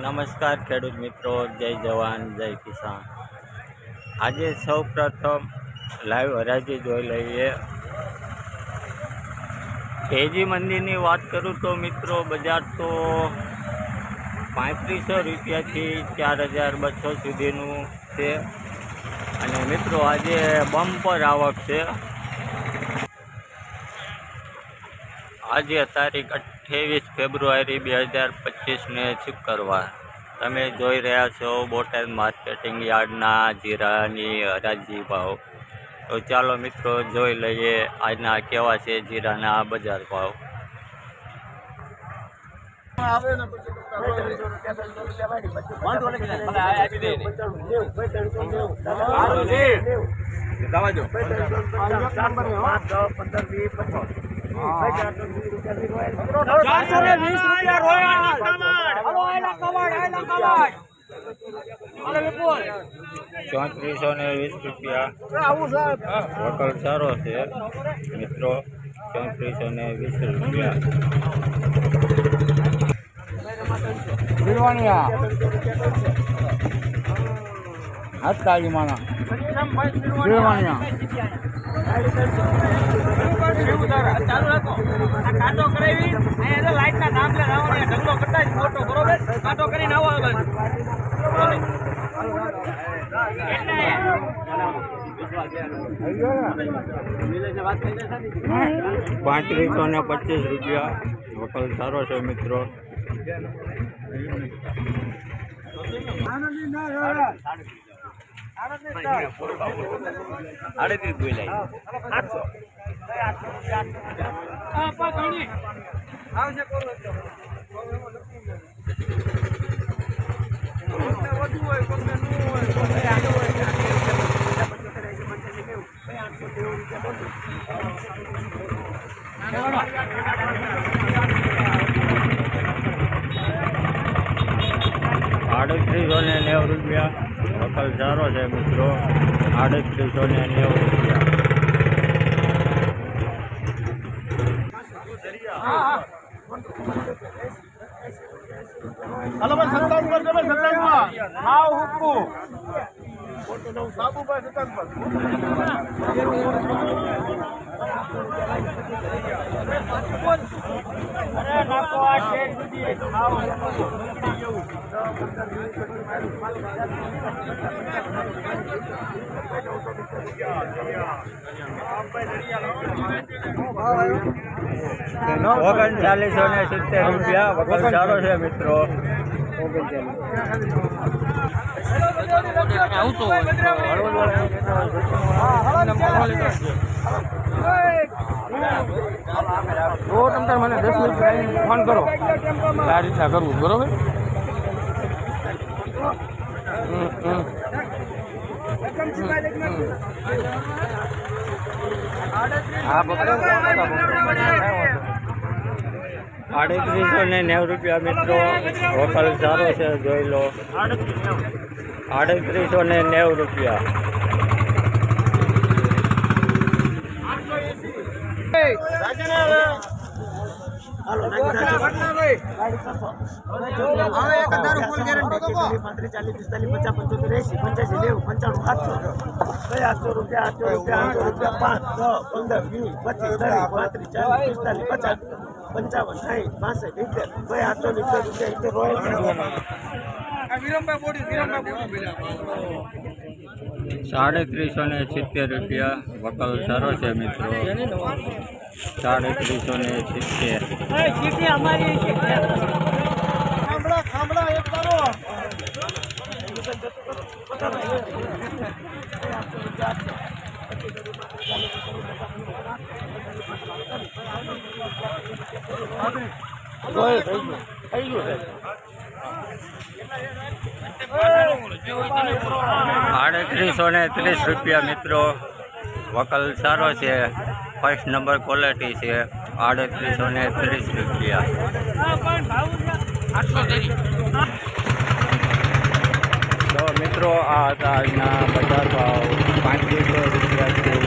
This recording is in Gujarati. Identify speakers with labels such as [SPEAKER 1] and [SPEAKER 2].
[SPEAKER 1] નમસ્કાર ખેડૂત મિત્રો, જય જવાન જય કિસાન। આજે સૌ પ્રથમ લાઈવ હરાજી જોઈ લઈએ। તેજી મંદીની વાત કરું તો મિત્રો બજાર તો 3500 રૂપિયાથી 4200 સુધીનું છે અને મિત્રો આજે બમ્પર આવક છે। આજે તારીખ 28 ફેબ્રુઆરી 2025 ને શુક્રવાર। તમે જોઈ રહ્યા છો બોટાદ માર્કેટિંગ યાર્ડના જીરાની હરાજી ભાવ। તો ચાલો મિત્રો જોઈ લઈએ આજના કેવા છે જીરાના બજાર ભાવ। વકલ સારો છે મિત્રો, 3420 રૂપિયા। ₹3525 રૂપિયા વકલ સારો છે મિત્રો। ₹3890 રૂપિયા વકલ સારો છે મિત્રો। 3890 રૂપિયા। ₹3970 રૂપિયા વકલ સારો છે મિત્રો। મને 10 મિનિટ ફોન કરો, આ રીતના કરવું બરોબર। ₹3890 રૂપિયા મિત્રો વકલ સારો છે, જોઈ લો। 3890 રૂપિયા। ₹3370 રૂપિયા વકલ સારો છે મિત્રો। 3830 રૂપિયા મિત્રો વકલ સારો છે, ફર્સ્ટ નંબર ક્વોલિટી છે। 3830 રૂપિયા। તો મિત્રો આ હતા આજના બજાર ભાવ। 3500 રૂપિયાથી